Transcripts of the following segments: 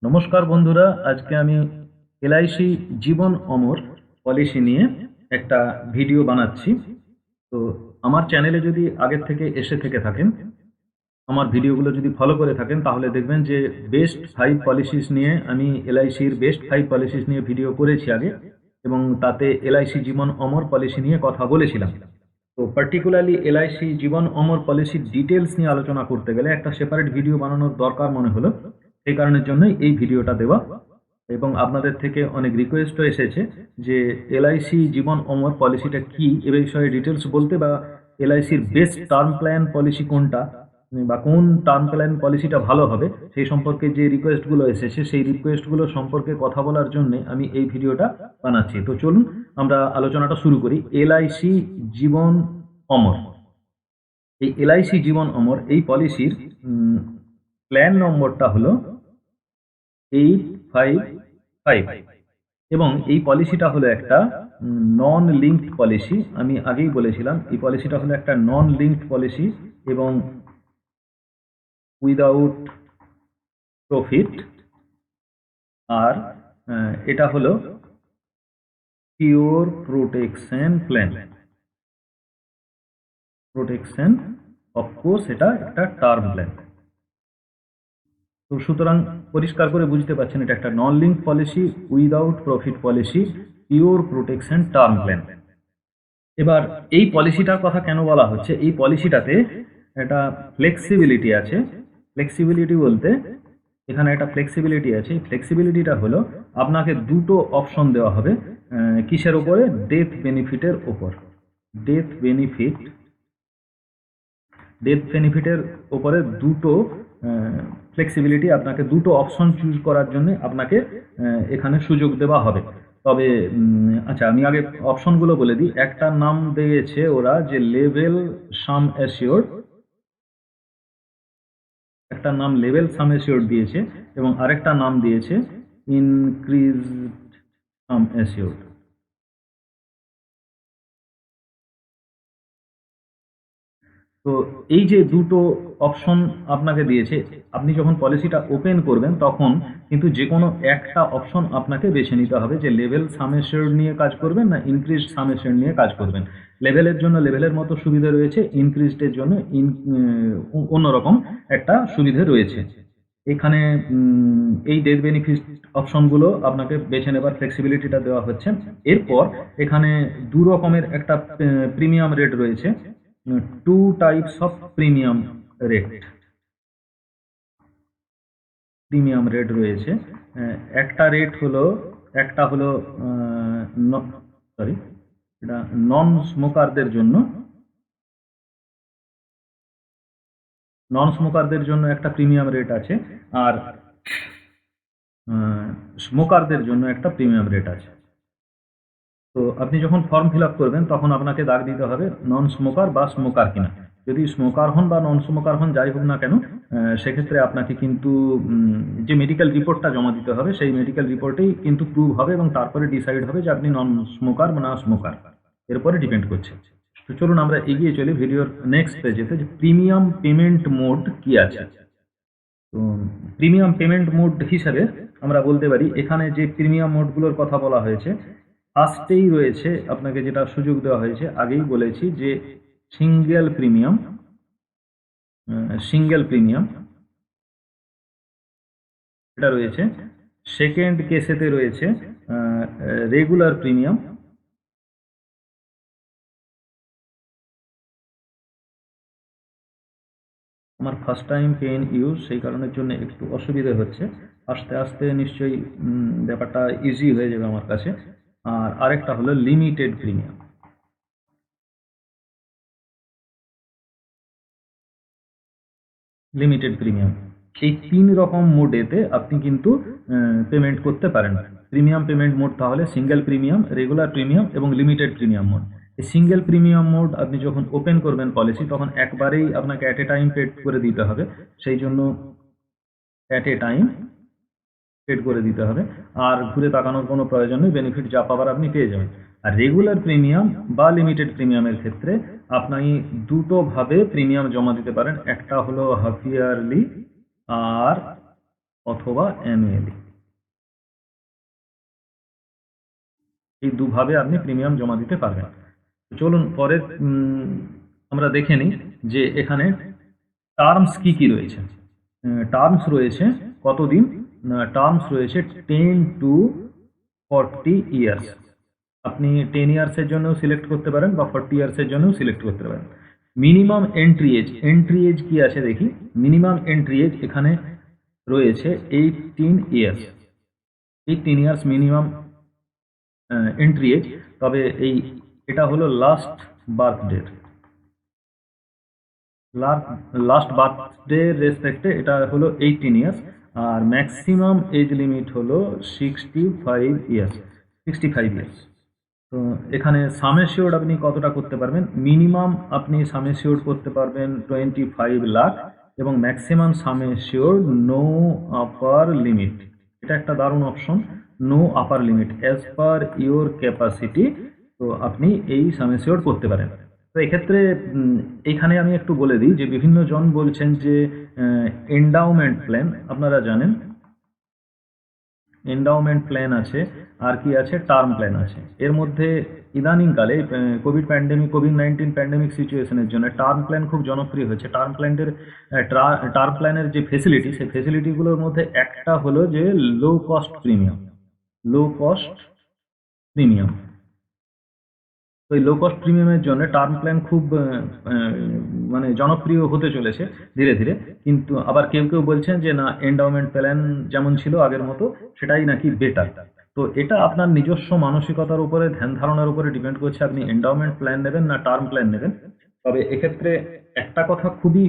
নমস্কার বন্ধুরা, আজকে আমি এলআইসি জীবন অমর পলিসি নিয়ে একটা ভিডিও বানাচ্ছি। তো আমার চ্যানেলে যদি আগের থেকে এসে থেকে থাকেন, আমার ভিডিওগুলো যদি ফলো করে থাকেন, তাহলে দেখবেন যে বেস্ট 5 পলিসিস নিয়ে আমি এলআইসির বেস্ট 5 পলিসিস নিয়ে ভিডিও করেছি আগে, এবং তাতে এলআইসি জীবন অমর পলিসি নিয়ে কথা বলেছিলাম। তো পার্টিকুলারলি এলআইসি জীবন অমর পলিসির ডিটেলস নিয়ে আলোচনা করতে গেলে একটা সেপারেট ভিডিও বানানোর দরকার মনে হলো। এই কারণের জন্যই এই ভিডিওটা দেওয়া, এবং আপনাদের থেকে অনেক রিকোয়েস্টও এসেছে যে এলআইসি জীবন অমর পলিসিটা কি, এ বিষয়ে ডিটেলস বলতে, বা এলআইসির বেস্ট টার্ম প্ল্যান পলিসি কোনটা, বা কোন টার্ম প্ল্যান পলিসিটা ভালো হবে, সেই সম্পর্কে যে রিকোয়েস্টগুলো এসেছে সেই রিকোয়েস্টগুলো সম্পর্কে কথা বলার জন্য আমি এই ভিডিওটা বানাচ্ছি। তো চলুন আমরা আলোচনাটা শুরু করি। এলআইসি জীবন অমর, এই এলআইসি জীবন অমর এই পলিসির প্ল্যান নম্বরটা হলো 855, এবং এই পলিসিটা হলো একটা নন লিঙ্কড পলিসি। আমি আগেই বলেছিলাম এই পলিসিটা হলো একটা নন লিঙ্কড পলিসি এবং উইদাউট প্রফিট, আর এটা হলো pure protection plan. Protection, of course এটা একটা টার্ম প্ল্যান। তো সুতরাং পরিষ্কার করে বুঝতে পারছেন এটা একটা non link policy, without profit policy, pure protection term plan. এবার এই পলিসিটার কথা কেন বলা হচ্ছে, এই পলিসিটাতে একটা ফ্লেক্সিবিলিটি আছে। ফ্লেক্সিবিলিটি বলতে এখানে একটা ফ্লেক্সিবিলিটি আছে। এই ফ্লেক্সিবিলিটিটা হলো আপনাকে দুটো অপশন দেওয়া হবে। কিসের ওপরে? ডেথ বেনিফিটের ওপর। ডেথ বেনিফিটের ওপরে দুটো ফ্লেক্সিবিলিটি, আপনাকে দুটো অপশন চুজ করার জন্য আপনাকে এখানে সুযোগ দেওয়া হবে। তবে আচ্ছা, আমি আগে অপশনগুলো বলে দিই। একটা নাম দিয়েছে ওরা যে লেভেল সাম অ্যাসিওর্ড, একটা নাম লেভেল সাম অ্যাসিওর্ড দিয়েছে, এবং আরেকটা নাম দিয়েছে ইনক্রিজড সাম অ্যাসিওর্ড। তো এই যে দুটো অপশন আপনাকে দিয়েছে, আপনি যখন পলিসিটা ওপেন করবেন তখন কিন্তু যে কোনো একটা অপশন আপনাকে বেছে নিতে হবে যে লেভেল সামেশন নিয়ে কাজ করবেন না ইনক্রিজড সামেশন নিয়ে কাজ করবেন। লেভেলের জন্য লেভেলের মতো সুবিধা রয়েছে, ইনক্রিজডের জন্য অন্যরকম একটা সুবিধা রয়েছে। এখানে এই ডেথ বেনিফিট অপশনগুলো আপনাকে বেছে নেবার ফ্লেক্সিবিলিটিটা দেওয়া হচ্ছে। এরপর এখানে দু রকমের একটা প্রিমিয়াম রেট রয়েছে, two types of premium rate. Premium rate রয়েছে। একটা হলো সরি, এটা নন স্মোকারদের জন্য। একটা প্রিমিয়াম রেট আছে, আর স্মোকারদের জন্য একটা প্রিমিয়াম রেট আছে। তো আপনি যখন ফর্ম ফিল আপ করবেন তখন আপনাকে দাগ দিতে হবে নন স্মোকার বা স্মোকার কিনা। যদি স্মোকার হন বা নন স্মোকার হন, যাই হোক না কেন, সেক্ষেত্রে আপনাকে কিন্তু যে মেডিকেল রিপোর্টটা জমা দিতে হবে সেই মেডিকেল রিপোর্টেই কিন্তু প্রুভ হবে, এবং তারপরে ডিসাইড হবে যে আপনি নন স্মোকার বা না স্মোকার, এরপরে ডিপেন্ড করছে। তো চলুন আমরা এগিয়ে চলি ভিডিওর নেক্সট পেজেতে, যে প্রিমিয়াম পেমেন্ট মোড কি আছে। তো প্রিমিয়াম পেমেন্ট মোড হিসাবে আমরা বলতে পারি এখানে যে প্রিমিয়াম মোডগুলোর কথা বলা হয়েছে, ফার্স্টেই রয়েছে আপনাকে যেটা সুযোগ দেওয়া হয়েছে, আগেই বলেছি যে সিঙ্গেল প্রিমিয়াম এটা রয়েছে। সেকেন্ড কেসেতে রয়েছে রেগুলার প্রিমিয়াম। আমার ফার্স্ট টাইম পেন ইউজ, সেই কারণের জন্য একটু অসুবিধা হচ্ছে। আস্তে আস্তে নিশ্চয়ই ব্যাপারটা ইজি হয়ে যাবে আমার কাছে। আর আরেকটা হলো লিমিটেড প্রিমিয়াম। এই তিন রকম মোডেতে আপনি কিন্তু পেমেন্ট করতে পারেন। প্রিমিয়াম পেমেন্ট মোড তাহলে সিঙ্গেল প্রিমিয়াম, রেগুলার প্রিমিয়াম এবং লিমিটেড প্রিমিয়াম মোড। এই সিঙ্গেল প্রিমিয়াম মোড আপনি যখন ওপেন করবেন পলিসি, তখন একবারেই আপনাকে অ্যাট এ টাইম পেড করে দিতে হবে। সেই জন্য অ্যাট এ টাইম পেড করে দিতে হবে, আর ঘুরে তাকানোর কোনো প্রয়োজন নেই, বেনিফিট যা পাবার আপনি পেয়ে যাবেন। আর রেগুলার প্রিমিয়াম বা লিমিটেড প্রিমিয়ামের ক্ষেত্রে আপনি দুটোভাবে প্রিমিয়াম জমা দিতে পারেন, একটা হলো হাফ ইয়ারলি আর অথবা অ্যানুয়ালি। এই দুভাবে আপনি প্রিমিয়াম জমা দিতে পারবেন। চলুন পরে আমরা দেখে নিই যে এখানে টার্মস কি কি রয়েছে। টার্মস রয়েছে কতদিন? টার্মস রয়েছে 10 to 40 ইয়ার্স। আপনি 10 ইয়ার্সের জন্য সিলেক্ট করতে পারেন বা 40 ইয়ার্সের জন্য সিলেক্ট করতে পারেন। মিনিমাম এন্ট্রি এজ কি আছে দেখি। মিনিমাম এন্ট্রি এজ এখানে রয়েছে 18 years. 18 years minimum entry age. তবে এটা হলো লাস্ট বার্থডে রেসপেক্টে এটা হলো 18 ইয়ার্স। আর ম্যাক্সিমাম এজ লিমিট হলো 65 ইয়ার্স। তো এখানে সাম অ্যাসিওর্ড আপনি কতটা করতে পারবেন? মিনিমাম আপনি সাম অ্যাসিওর্ড করতে পারবেন 25 লাখ এবং maximum sum assured no upper limit. এটা একটা দারুণ option, no upper limit, as per your capacity. তো আপনি এই সাম অ্যাসিওর্ড করতে পারেন। তো এক্ষেত্রে এইখানে আমি একটু বলে দিই যে বিভিন্ন জন বলছেন যে এন্ডাউমেন্ট প্ল্যান, আপনারা জানেন এন্ডাউমেন্ট প্ল্যান আছে, আর কি আছে, টার্ম প্ল্যান আছে। এর মধ্যে ইদানিংকালে কোভিড-19 প্যান্ডেমিক সিচুয়েশনের জন্য টার্ম প্ল্যান খুব জনপ্রিয় হয়েছে। টার্ম প্ল্যানের যে ফেসিলিটি, সেই ফেসিলিটিগুলোর মধ্যে একটা হলো যে লো কস্ট প্রিমিয়াম। তো এই লো কস্ট প্রিমিয়ামের জন্য টার্ম প্ল্যান খুব মানে জনপ্রিয় হতে চলেছে ধীরে ধীরে। কিন্তু আবার কেউ কেউ বলছেন যে না, এন্ডাউমেন্ট প্ল্যান যেমন ছিল আগের মতো সেটাই নাকি বেটার। তো এটা আপনার নিজস্ব মানসিকতার উপরে, ধ্যান ধারণার উপরে ডিপেন্ড করছে আপনি এন্ডাউমেন্ট প্ল্যান নেবেন না টার্ম প্ল্যান নেবেন। তবে এক্ষেত্রে একটা কথা খুবই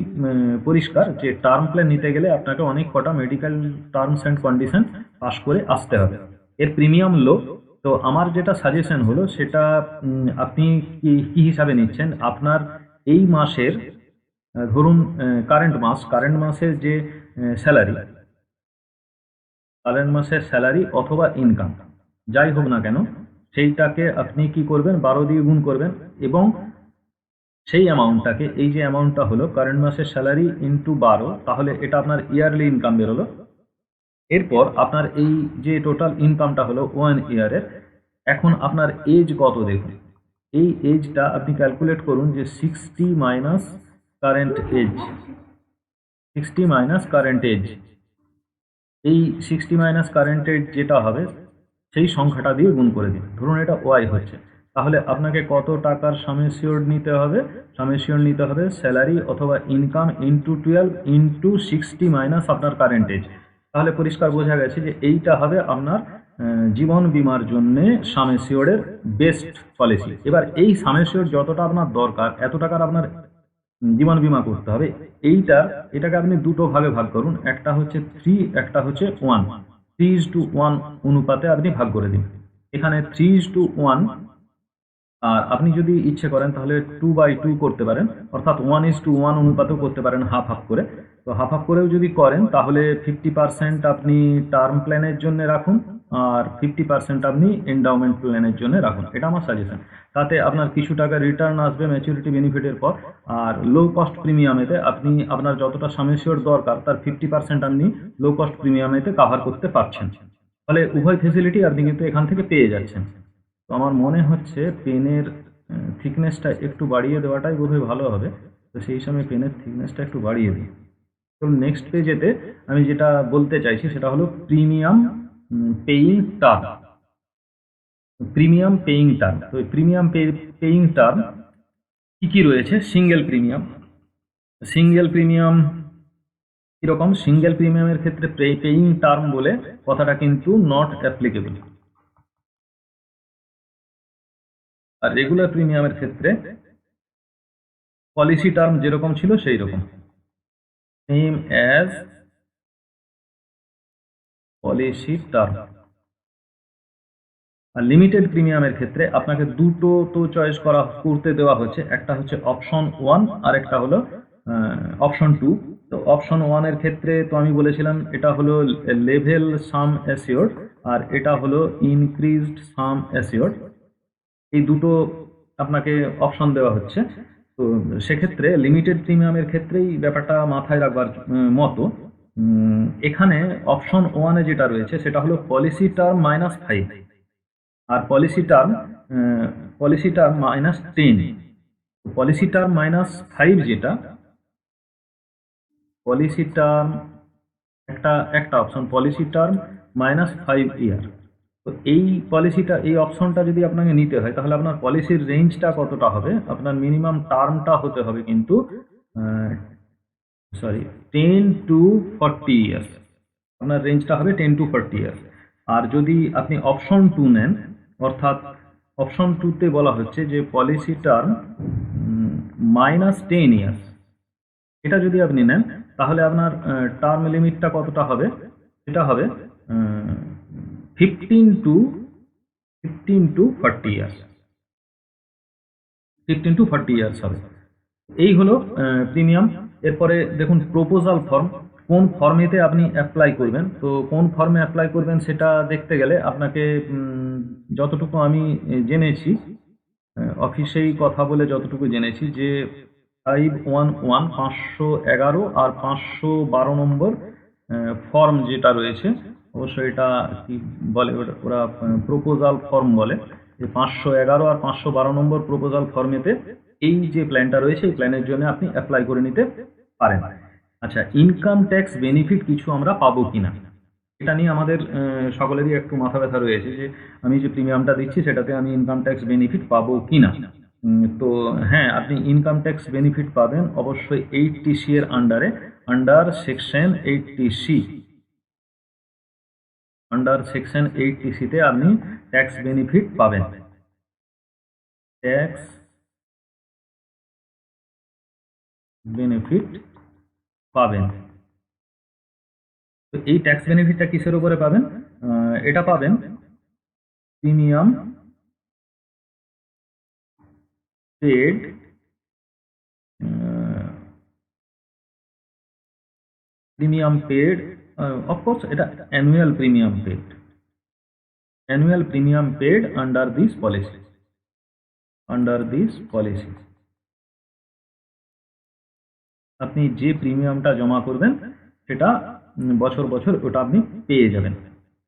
পরিষ্কার যে টার্ম প্ল্যান নিতে গেলে আপনাকে অনেক কটা medical terms and condition pass করে আসতে হবে। এর প্রিমিয়াম লো। তো আমার যেটা সাজেশন হলো সেটা আপনি কি হিসাবে নিচ্ছেন, আপনার এই মাসের ধরুন কারেন্ট মাসের যে স্যালারি অথবা ইনকাম যাই হোক না কেন, সেইটাকে আপনি কি করবেন, 12 দিয়ে গুণ করবেন এবং সেই অ্যামাউন্টটাকে, এই যে অ্যামাউন্টটা হলো কারেন্ট মাসের স্যালারি ইন্টু 12, তাহলে এটা আপনার ইয়ারলি ইনকাম বেরোলো। এরপর আপনার এই যে টোটাল ইনকামটা হলো 1 ইয়ারের, এখন আপনার এজ কত দেখুন। এই এজটা আপনি ক্যালকুলেট করুন যে 60 মাইনাস কারেন্ট এজ। এই 60 মাইনাস কারেন্ট এজ যেটা হবে সেই সংখ্যাটা দিয়ে গুণ করে দিন। ধরুন এটা ওয়াই হচ্ছে, তাহলে আপনাকে কত টাকার সাম অ্যাসিওর্ড নিতে হবে? সাম অ্যাসিওর্ড নিতে হবে স্যালারি অথবা ইনকাম ইন্টু 12 ইন্টু 60 মাইনাস আপনার কারেন্ট এজ। তাহলে পরিষ্কার বোঝা গেছে যে এইটা হবে আপনার জীবন বিমার জন্য সাম অ্যাসিওর্ডের বেস্ট পলিসি। এবার এই সাম অ্যাসিওর্ড যতটা আপনার দরকার, এত টাকার আপনার জীবন বীমা করতে হবে। এটাকে আপনি দুটো ভাগে ভাগ করুন, একটা হচ্ছে 3, একটা হচ্ছে 1। 3:1 অনুপাতে আপনি ভাগ করে দিন। এখানে 3:1, আর আপনি যদি ইচ্ছে করেন তাহলে 2/2 করতে পারেন, অর্থাৎ 1:1 অনুপাতেও করতে পারেন, হাফ হাফ করে। তো হাফ হাফ করেও যদি করেন তাহলে 50% আপনি টার্ম প্ল্যানের জন্য রাখুন আর 50% আপনি এন্ডাউমেন্ট প্ল্যানের জন্য রাখুন। এটা আমার সাজেশন। তাতে আপনার কিছু টাকা রিটার্ন আসবে ম্যাচুরিটি বেনিফিটের পর। আর লো কস্ট প্রিমিয়ামেতে আপনি আপনার যতটা সাম অ্যাসিওর্ড দরকার তার 50% আপনি লো কস্ট প্রিমিয়ামেতে কাভার করতে পারছেন। ফলে উভয় ফেসিলিটি আপনি কিন্তু এখান থেকে পেয়ে যাচ্ছেন। তো আমার মনে হচ্ছে পেনের থিকনেসটা একটু বাড়িয়ে দেওয়াটাই বোধহয় ভালো হবে। তো সেই সময় পেনের থিকনেসটা একটু বাড়িয়ে দিই। তো নেক্সট পেজেতে আমি যেটা বলতে চাইছি সেটা হলো প্রিমিয়াম পেইং টার্ম। তো প্রিমিয়াম পেইং টার্ম কি রয়েছে? সিঙ্গেল প্রিমিয়াম কিরকম? সিঙ্গেল প্রিমিয়ামের ক্ষেত্রে পেইং টার্ম বলে কথাটা কিন্তু নট অ্যাপ্লিকেবল। আর রেগুলার প্রিমিয়ামের ক্ষেত্রে পলিসি টার্ম যেরকম ছিল সেই রকম, সেম অ্যাজ পলিসি টার্ম। আর লিমিটেড প্রিমিয়ামের ক্ষেত্রে আপনাকে দুটো তো চয়েস করতে দেওয়া হচ্ছে, একটা হচ্ছে অপশন 1 আর একটা হলো অপশন 2। তো তো অপশন ওয়ানের ক্ষেত্রে তো আমি বলেছিলাম এটা হলো লেভেল সাম অ্যাসিওর্ড, আর এটা হলো ইনক্রিজড সাম অ্যাসিওর্ড। এই দুটো আপনাকে অপশন দেওয়া হচ্ছে। তো সেক্ষেত্রে লিমিটেড প্রিমিয়ামের ক্ষেত্রেই ব্যাপারটা মাথায় রাখবার মতো। এখানে অপশন ওয়ানে যেটা রয়েছে সেটা হলো পলিসি টার্ম -5, আর পলিসি টার্ম -10। পলিসি টার্ম -5 যেটা, পলিসি টার্ম একটা একটা অপশন পলিসি টার্ম -5 ইয়ার। তো এই অপশনটা যদি আপনাকে নিতে হয় তাহলে আপনার পলিসির রেঞ্জটা কতটা হবে, আপনার মিনিমাম টার্মটা হতে হবে কিন্তু 10 to 40 ইয়ার্স। আপনার রেঞ্জটা হবে 10 to 40 ইয়ার্স। আর যদি আপনি অপশন 2 নেন, অর্থাৎ অপশন 2তে বলা হচ্ছে যে পলিসি টার্ম -10 ইয়ার্স, এটা যদি আপনি নেন তাহলে আপনার টার্ম লিমিটটা কতটা হবে, এটা হবে 15 to 40 ইয়ার্স। 15 to 40 ইয়ার্স হবে। এই হলো প্রিমিয়াম। এরপরে দেখুন প্রপোজাল ফর্ম, কোন ফর্মেতে আপনি অ্যাপ্লাই করবেন। তো কোন ফর্মে অ্যাপ্লাই করবেন সেটা দেখতে গেলে আপনাকে যতটুকু আমি জেনেছি, অফিসেই কথা বলে যতটুকু জেনেছি, যে 511 511 আর 512 নম্বর ফর্ম যেটা রয়েছে, অবশ্যই এটা কি বলে, ওরা প্রপোজাল ফর্ম বলে। যে 511 আর 512 নম্বর প্রপোজাল ফর্মেতে এই যে প্ল্যানটা রয়েছে এই প্ল্যানের জন্য আপনি অ্যাপ্লাই করে নিতে পারেন। আচ্ছা, ইনকাম ট্যাক্স বেনিফিট কিছু আমরা পাবো কিনা, এটা নিয়ে আমাদের সকলেরই একটু মাথা ব্যথা রয়েছে যে আমি যে প্রিমিয়ামটা দিচ্ছি সেটাতে আমি ইনকাম ট্যাক্স বেনিফিট পাবো কিনা। তো হ্যাঁ, আপনি ইনকাম ট্যাক্স বেনিফিট পাবেন অবশ্যই 80C এর আন্ডারে, under section 80C। Under section 80C-তে আপনি ট্যাক্স বেনিফিট পাবেন। ট্যাক্স বেনিফিট পাবেন। তো এই ট্যাক্স বেনিফিটটা কিসের উপরে পাবেন? এটা পাবেন premium paid, premium paid, of course এটা annual premium paid, annual premium paid under this policy, under this policy. আপনি যে প্রিমিয়ামটা জমা করবেন সেটা বছর বছর ওটা আপনি পেয়ে যাবেন।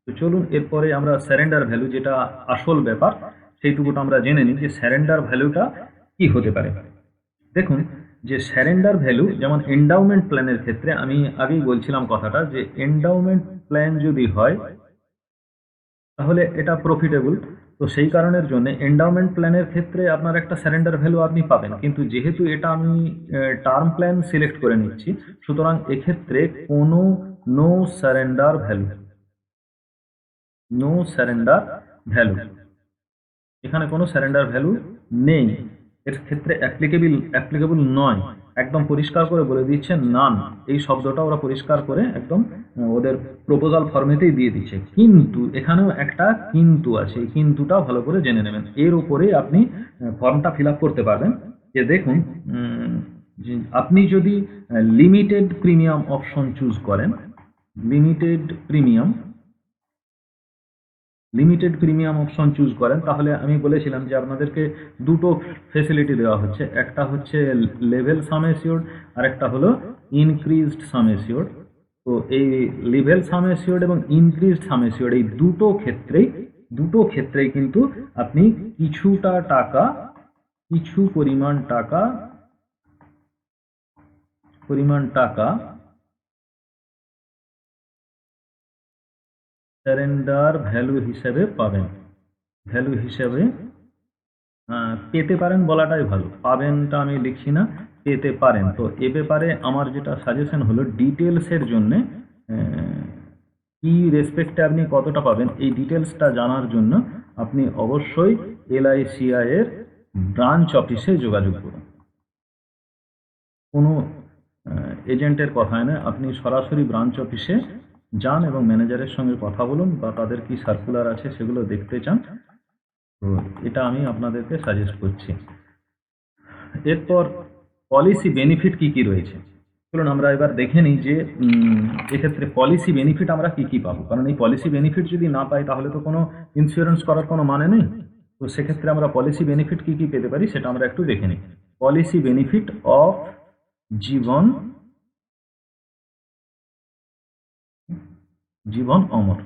তো চলুন এরপরে আমরা স্যারেন্ডার ভ্যালু, যেটা আসল ব্যাপার, সেইটুকুটা আমরা জেনে নিই যে স্যারেন্ডার ভ্যালুটা কি হতে পারে। দেখুন, যে স্যারেন্ডার ভ্যালু, যেমন এন্ডাউমেন্ট প্ল্যানের ক্ষেত্রে আমি আগেই বলছিলাম কথাটা, যে এন্ডাউমেন্ট প্ল্যান যদি হয় তাহলে এটা প্রফিটেবল। তো সেই কারণের জন্য এন্ডাউমেন্ট প্ল্যানের ক্ষেত্রে আপনার একটা স্যারেন্ডার ভ্যালু আপনি পাবেন, কিন্তু যেহেতু এটা আমি টার্ম প্ল্যান সিলেক্ট করে নিচ্ছি, সুতরাং এক্ষেত্রে কোনো no surrender value, no surrender value, এখানে কোনো স্যারেন্ডার ভ্যালু নেই। এর ক্ষেত্রে অ্যাপ্লিকেবল নয়, একদম পরিষ্কার করে বলে দিচ্ছে নান। এই শব্দটা ওরা পরিষ্কার করে একদম ওদের প্রপোজাল ফর্মেতেই দিয়ে দিচ্ছে। কিন্তু এখানেও একটা কিন্তু আছে, এই কিন্তুটা ভালো করে জেনে নেবেন। এর উপরে আপনি ফর্মটা ফিল আপ করতে পারবেন। যে দেখুন, যে আপনি যদি লিমিটেড প্রিমিয়াম অপশন চুজ করেন, লিমিটেড প্রিমিয়াম অপশন চুজ করেন, তাহলে আমি বলেছিলাম যে আপনাদেরকে দুটো ফেসিলিটি দেওয়া হচ্ছে, একটা হচ্ছে লেভেল সাম অ্যাসিওর্ড আর একটা হলো ইনক্রিজড সাম অ্যাসিওর্ড। তো এই লেভেল সাম অ্যাসিওর্ড এবং ইনক্রিজড সাম অ্যাসিওর্ড এই দুটো ক্ষেত্রেই কিন্তু আপনি কিছু পরিমাণ টাকা সারেন্ডার ভ্যালু হিসেবে পাবেন, ভ্যালু হিসেবে পেতে পারেন বলাটাই ভালো, পাবেনটা আমি লিখছি না, পেতে পারেন। তো এ ব্যাপারে আমার যেটা সাজেশন হলো, ডিটেলসের জন্য কি রেসপেক্টে আপনি কতটা পাবেন, এই ডিটেলসটা জানার জন্য আপনি অবশ্যই LICI এর ব্রাঞ্চ অফিসে যোগাযোগ করুন। কোনো এজেন্টের কথায় না, আপনি সরাসরি ব্রাঞ্চ অফিসে যান এবং ম্যানেজারের সঙ্গে কথা বলুন, বা তাদের কি সার্কুলার আছে সেগুলো দেখতে চান। তো এটা আমি আপনাদেরকে সাজেস্ট করছি। এরপর পলিসি বেনিফিট কি কি রয়েছে চলুন আমরা এবার দেখে নিই যে এক্ষেত্রে পলিসি বেনিফিট আমরা কি কি পাবো, কারণ এই পলিসি বেনিফিট যদি না পাই তাহলে তো কোনো ইন্স্যুরেন্স করার কোনো মানে নেই। তো সেক্ষেত্রে আমরা পলিসি বেনিফিট কি কি পেতে পারি সেটা আমরা একটু দেখে নিই। পলিসি বেনিফিট অফ জীবন জীবন অমর।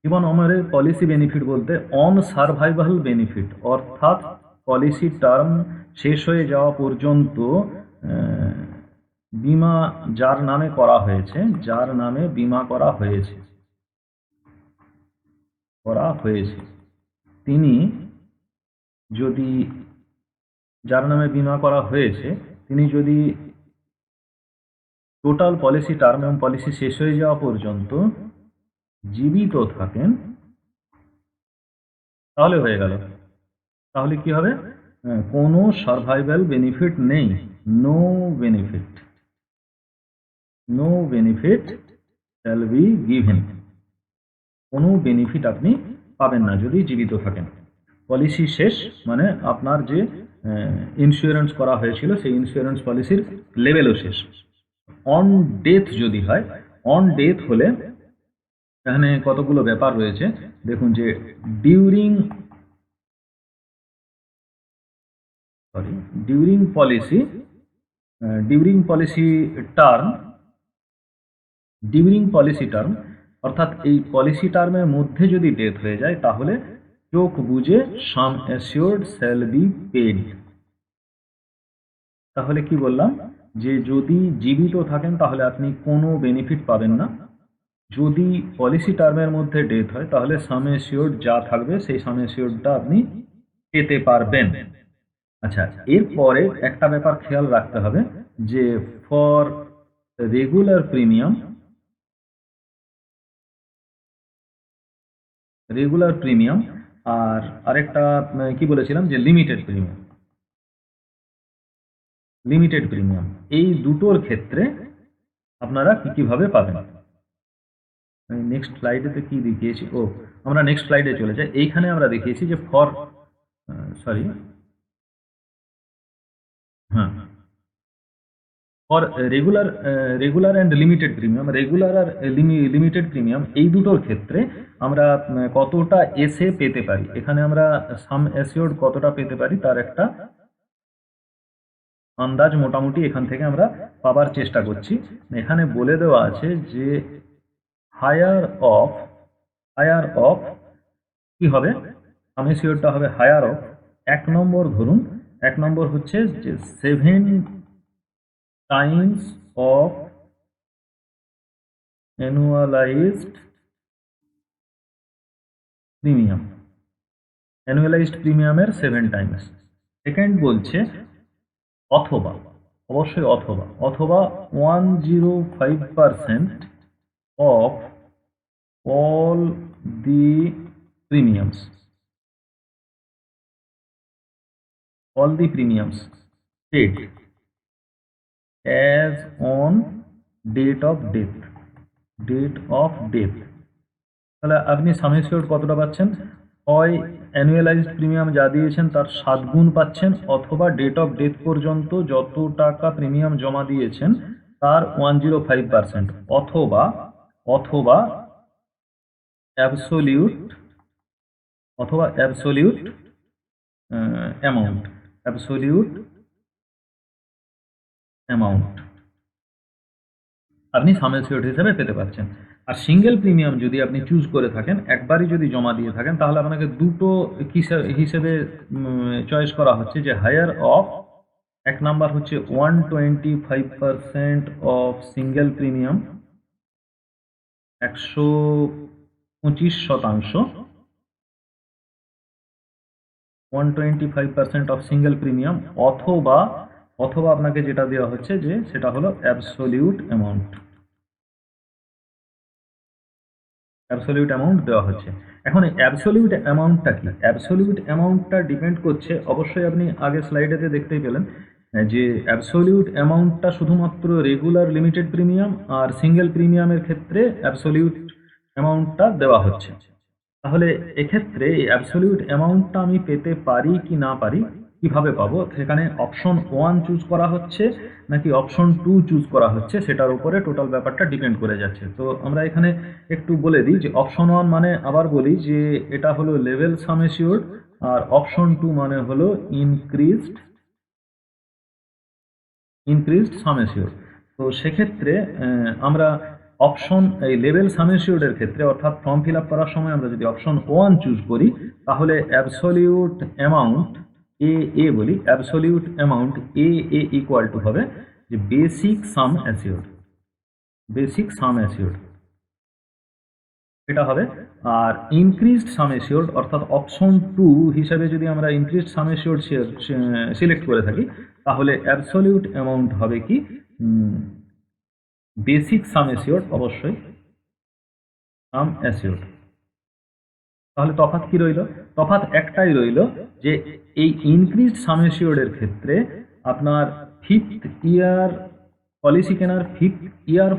জীবন অমরের পলিসি বেনিফিট বলতে অন সার্ভাইভাল বেনিফিট, অর্থাৎ পলিসি টার্ম শেষ হয়ে যাওয়া পর্যন্ত বীমা যার নামে করা হয়েছে, যার নামে বীমা করা হয়েছে তিনি যদি, যার নামে বীমা করা হয়েছে তিনি যদি টোটাল পলিসি টার্ম এবং পলিসি শেষ হয়ে যাওয়া পর্যন্ত জীবিত থাকেন তাহলে হয়ে গেল। তাহলে কি হবে? কোনো সার্ভাইভাল বেনিফিট নেই, no benefit shall be given. কোনো বেনিফিট আপনি পাবেন না যদি জীবিত থাকেন। পলিসি শেষ মানে আপনার যে ইন্স্যুরেন্স করা হয়েছিল সেই ইন্স্যুরেন্স পলিসির লেভেলও শেষ। অন ডেথ যদি হয়, অন ডেথ হলে এখানে কতগুলো ব্যাপার রয়েছে দেখুন, যে ডিউরিং পলিসি টার্ম অর্থাৎ এই পলিসি টার্মের মধ্যে যদি ডেথ হয়ে যায় তাহলে চোখ বুঝে সাম অ্যাসিওর্ড শ্যাল বি পেড। তাহলে কি বললাম, যে যদি জীবিত থাকেন তাহলে আপনি কোনো বেনিফিট পাবেন না, যদি পলিসি টার্মের মধ্যে ডেথ হয় তাহলে সাম অ্যাসিওর্ড যা থাকবে সেই সাম অ্যাসিওর্ডটা আপনি পেতে পারবেন। আচ্ছা, এরপরে একটা ব্যাপার খেয়াল রাখতে হবে যে ফর রেগুলার প্রিমিয়াম আর আরেকটা কি বলেছিলাম যে লিমিটেড প্রিমিয়াম, এই দুটোর ক্ষেত্রে আপনারা কিভাবে পাবেন। নেক্সট স্লাইডেতে কি দেখিয়েছি, আমরা নেক্সট স্লাইডে চলে যাই। এইখানে আমরা দেখিয়েছি যে for regular and limited premium, regular আর লিমিটেড প্রিমিয়াম এই দুটোর ক্ষেত্রে আমরা কতটা এসে পেতে পারি, এখানে আমরা সাম অ্যাসিওর্ড কতটা পেতে পারি তার একটা আন্দাজ মোটামুটি এখান থেকে আমরা পাবার চেষ্টা করছি। এখানে বলে দেওয়া আছে যে হায়ার অফ কি হবে, সাম অ্যাসিওর্ডটা হবে হায়ার অফ, এক নম্বর হচ্ছে যে 7 times of annualized প্রিমিয়ামের 7 Times. Second বলছে অথবা 105% of all the premiums paid as on date of death। তাহলে আপনি সাম অ্যাসিওর্ড কতটা পাচ্ছেন, হয় অ্যানুয়ালাইজড প্রিমিয়াম যা দিয়েছেন তার 7 গুণ পাচ্ছেন, অথবা ডেট অফ ডেথ পর্যন্ত যত টাকা প্রিমিয়াম জমা দিয়েছেন তার 105%, অথবা অ্যাবসোলিউট অ্যামাউন্ট আপনি সাম অ্যাসিওর্ড হিসেবে পেতে পারছেন। আর সিঙ্গেল প্রিমিয়াম যদি আপনি চুজ করে থাকেন, একবারই যদি জমা দিয়ে থাকেন, তাহলে আপনাকে দুটো হিসেবে চয়েস করা হচ্ছে, যে হায়ার অফ, এক নাম্বার হচ্ছে 125% of single premium, 125% 125% of single premium, অথবা আপনাকে যেটা দেওয়া হচ্ছে যে সেটা হলো অ্যাবসোলিউট অ্যামাউন্ট দেওয়া হচ্ছে। এখন অ্যাবসোলিউট অ্যামাউন্টটা কি, অ্যাবসোলিউট অ্যামাউন্টটা ডিপেন্ড করছে, অবশ্যই আপনি আগের স্লাইডেতে দেখতেই পেলেন যে অ্যাবসোলিউট অ্যামাউন্টটা শুধুমাত্র রেগুলার লিমিটেড প্রিমিয়াম আর সিঙ্গেল প্রিমিয়ামের ক্ষেত্রে অ্যাবসোলিউট অ্যামাউন্টটা দেওয়া হচ্ছে। তাহলে এক্ষেত্রে এই অ্যাবসোলিউট অ্যামাউন্টটা আমি পেতে পারি কি না পারি কিভাবে পাবো, সেখানে অপশন 1 চুজ করা হচ্ছে নাকি অপশন 2 চুজ করা হচ্ছে সেটার উপরে টোটাল ব্যাপারটা ডিপেন্ড করে যাচ্ছে। তো আমরা এখানে একটু বলে দিই যে অপশন 1 মানে, আবার বলি যে এটা হলো লেভেল সাম অ্যাসিওর্ড, আর অপশন 2 মানে হলো ইনক্রিজড সাম অ্যাসিওর্ড। তো সেক্ষেত্রে আমরা এই লেভেল সাম অ্যাসিওর্ডের ক্ষেত্রে, অর্থাৎ ফর্ম ফিল আপ করার সময় আমরা যদি অপশন 1 চুজ করি, তাহলে অ্যাবসলিউট অ্যামাউন্ট বলি, অ্যাবসলিউট অ্যামাউন্ট ইকুয়াল টু হবে যে বেসিক সাম অ্যাসিওর্ড, এটা হবে। আর ইনক্রিজড সাম অ্যাসিওর্ড অর্থাৎ অপশন 2 হিসাবে যদি আমরা ইনক্রিজড সাম অ্যাসিওর্ড সিলেক্ট করে থাকি, তাহলে অ্যাবসলিউট অ্যামাউন্ট হবে কি বেসিক সাম অ্যাসিওর্ড, অবশ্যই সাম অ্যাসিওর্ড। তাহলে তফাৎ কি রইল? তফাৎ একটাই রইল যে এই ইনক্রিজড সাম অ্যাসিওর্ডের ক্ষেত্রে আপনার ফিফথ ইয়ার পলিসি কেনার ফিফথ ইয়ার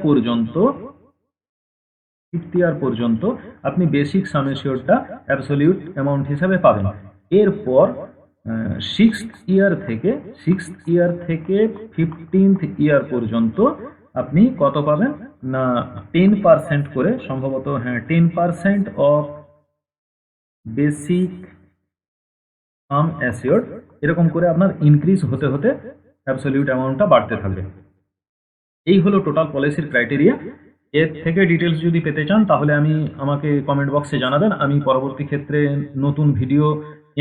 পর্যন্ত আপনি বেসিক সাম অ্যাসিওর্ডটা অ্যাবসলিউট অ্যামাউন্ট হিসাবে পাবেন। এরপর সিক্সথ ইয়ার থেকে 15th ইয়ার পর্যন্ত আপনি কত পাবেন না 10% করে, সম্ভবত 10% অফ বেসিক সাম অ্যাসিওর্ড, এরকম করে আপনার ইনক্রিজ হতে হতে অ্যাবসলিউট অ্যামাউন্টটা বাড়তে থাকবে। এই হলো টোটাল পলিসির ক্রাইটেরিয়া। এর থেকে ডিটেলস যদি পেতে চান তাহলে আমাকে কমেন্ট বক্সে জানাবেন। আমি পরবর্তী ক্ষেত্রে নতুন ভিডিও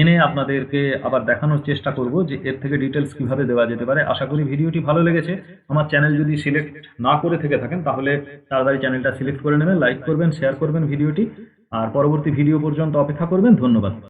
এনে আপনাদেরকে আবার দেখানোর চেষ্টা করব যে এর থেকে ডিটেলস কিভাবে দেওয়া যেতে পারে। আশা করি ভিডিওটি ভালো লেগেছে। আমার চ্যানেল যদি সিলেক্ট না করে থেকে থাকেন তাহলে তাড়াতাড়ি চ্যানেলটা সিলেক্ট করে নেবেন, লাইক করবেন, শেয়ার করবেন ভিডিওটি, আর পরবর্তী ভিডিও পর্যন্ত অপেক্ষা করবেন। ধন্যবাদ।